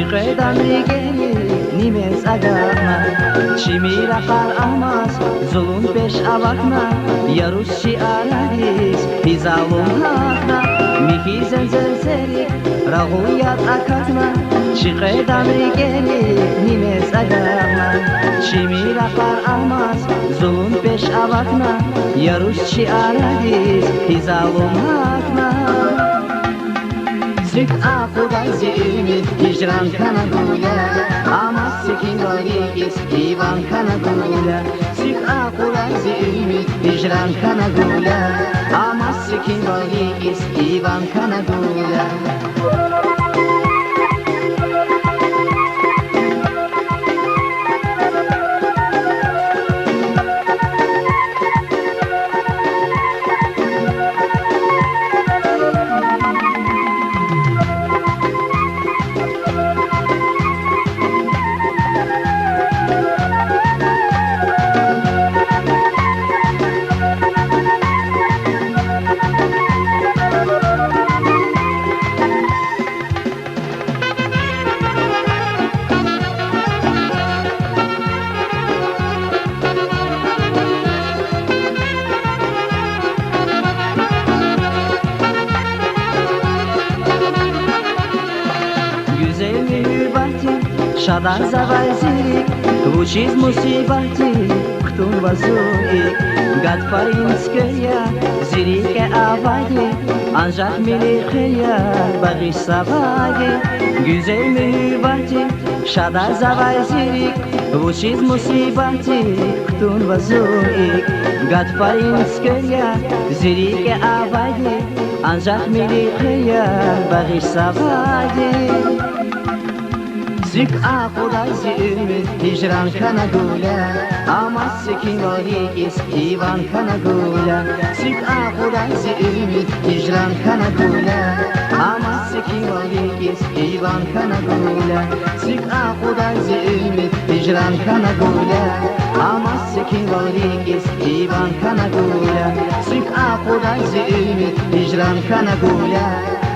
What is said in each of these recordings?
Шиқедан ригери нимес агана Чимира қар амас зулум пеш авакна Ярус чи арадис хизалум хакна Михизен зерзерик рагуят акакна Шиқедан ригери нимес агана Чимира қар амас зулум пеш авакна Ярус чи арадис хизалум хакна Sık akudan zilmi hicran kana gula Ama sikin gorigis divan kana gula Sık akudan zilmi hicran kana gula Ama sikin gorigis divan kana gula Шадар завайзик, учись мусибати, ктун вазуик Гадфаринская, зирике аваги, анжак милихея, багиш саваги Güzel mühibati, şaдар завайзик, учись мусибати, ктун вазуик Гадфаринская, зирике аваги, анжак милихея, багиш саваги Sık akudan zilmi hicran kana gula Ama sikin gorigis divan kana gula Sık akudan zilmi hicran kana gula Ama sikin gorigis divan kana gula Sık akudan zilmi hicran kana gula Ama sikin gorigis divan kana gula Sık akudan zilmi hicran kana gula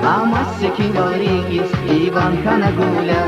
Ama sikin gorigis divan kana gula